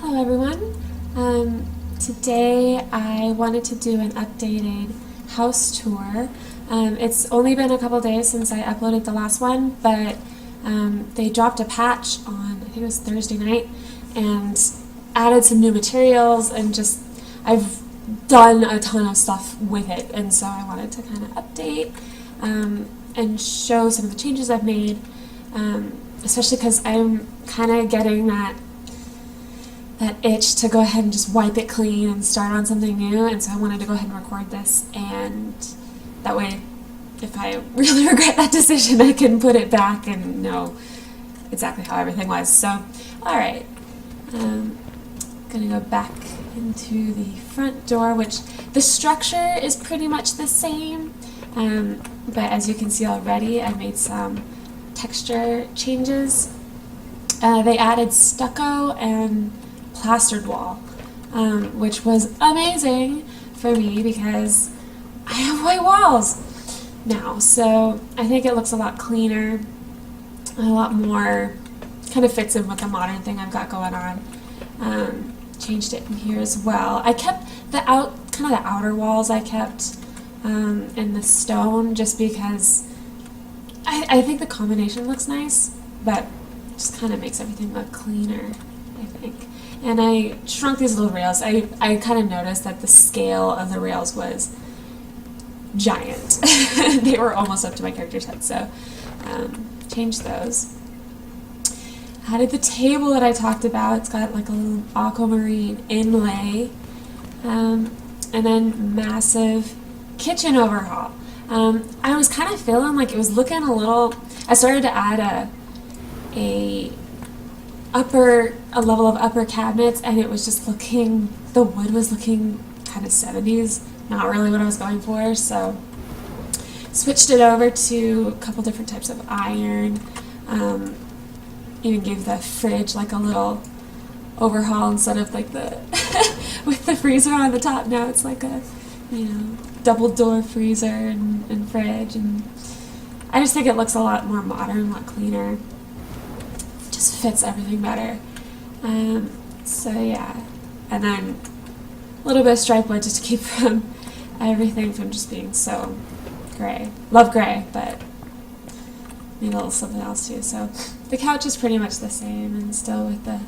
Hello everyone. Today I wanted to do an updated house tour. It's only been a couple days since I uploaded the last one, but they dropped a patch on, I think it was Thursday night, and added some new materials, and just I've done a ton of stuff with it, and so I wanted to kind of update and show some of the changes I've made, especially because I'm kind of getting that itch to go ahead and just wipe it clean and start on something new, and so I wanted to go ahead and record this, and that way if I really regret that decision I can put it back and know exactly how everything was. So alright, I'm gonna go back into the front door, which the structure is pretty much the same, but as you can see already I made some texture changes. They added stucco and plastered wall, which was amazing for me because I have white walls now, so I think it looks a lot cleaner, a lot more kind of fits in with the modern thing I've got going on. Changed it in here as well. I kept the outer walls I kept in the stone just because I think the combination looks nice, but just kind of makes everything look cleaner, I think. And I shrunk these little rails. I kind of noticed that the scale of the rails was giant. They were almost up to my character's head, so changed those. Added the table that I talked about. It's got like a little aquamarine inlay, and then massive kitchen overhaul. I was kind of feeling like it was looking a little. I started to add a level of upper cabinets, and it was just looking, the wood was looking kind of 70s, not really what I was going for, so switched it over to a couple different types of iron, even gave the fridge like a little overhaul instead of like the with the freezer on the top. Now it's like a, double door freezer and fridge, and I just think it looks a lot more modern, a lot cleaner. Just fits everything better. So yeah, and then a little bit of stripe wood just to keep from everything from just being so gray. Love gray, but need a little something else too. So the couch is pretty much the same and still with the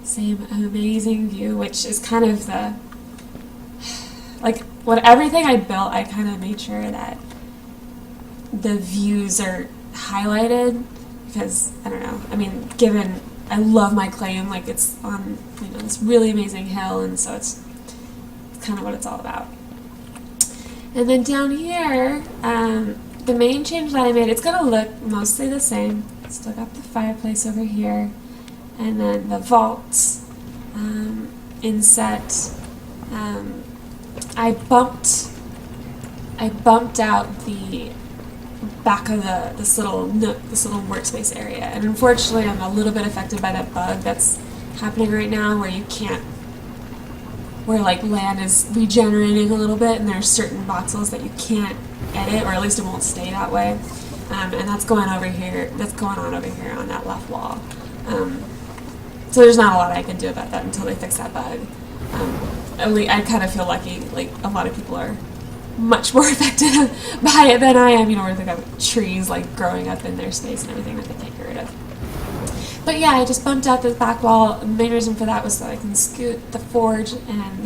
same amazing view, which is kind of the, like, everything I built, I kind of made sure that the views are highlighted. Because, I don't know, I mean, given I love my claim, like it's on, this really amazing hill, and so it's kind of what it's all about. And then down here, the main change that I made, it's going to look mostly the same. Still got the fireplace over here, and then the vault inset. I bumped out the back of this little nook, this little workspace area, and unfortunately I'm a little bit affected by that bug that's happening right now where like land is regenerating a little bit, and there's certain voxels that you can't edit, or at least it won't stay that way, and that's going on over here on that left wall. So there's not a lot I can do about that until they fix that bug. I kind of feel lucky, like a lot of people are much more affected by it than I am, where they've got trees like growing up in their space and everything that they can't get rid of. But yeah, I just bumped out this back wall. The main reason for that was so I can scoot the forge and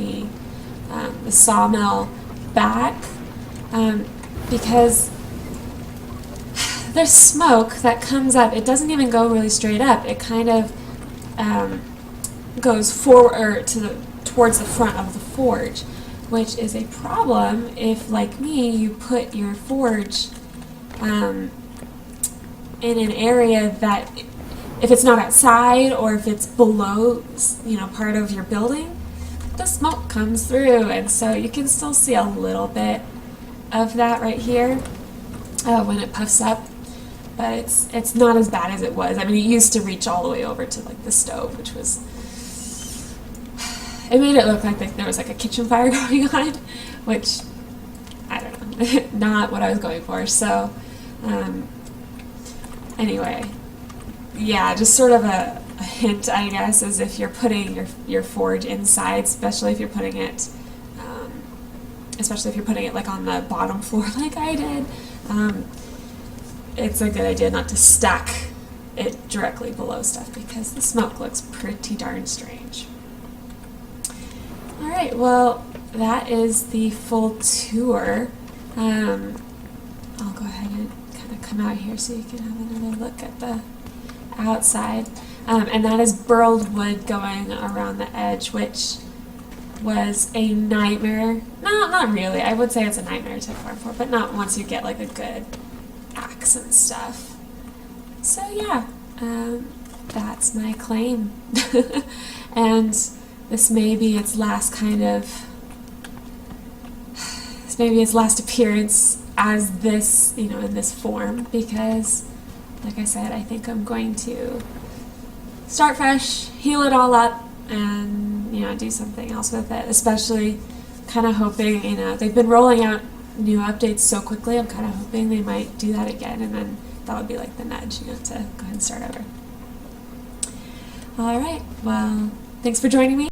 the sawmill back, because there's smoke that comes up. It doesn't even go really straight up. It kind of goes forward towards the front of the forge, which is a problem if, like me, you put your forge in an area that, if it's not outside or if it's below, part of your building, the smoke comes through, and so you can still see a little bit of that right here when it puffs up, but it's not as bad as it was. I mean, it used to reach all the way over to like the stove, which was, it made it look like there was like a kitchen fire going on, which, I don't know, not what I was going for. So, anyway, yeah, just sort of a a hint, I guess, is if you're putting your forge inside, especially if you're putting it like on the bottom floor like I did. It's a good idea not to stack it directly below stuff because the smoke looks pretty darn strange. Alright, well, that is the full tour. I'll go ahead and kind of come out here so you can have another look at the outside. And that is burled wood going around the edge, which was a nightmare. No, not really. I would say it's a nightmare to farm for, but not once you get like a good axe and stuff. So yeah, that's my claim. And this may be its last appearance as this, in this form, because like I said, I think I'm going to start fresh, heal it all up, and do something else with it, especially kind of hoping, they've been rolling out new updates so quickly. I'm kind of hoping they might do that again, and then that would be like the nudge, to go ahead and start over. All right, well, thanks for joining me.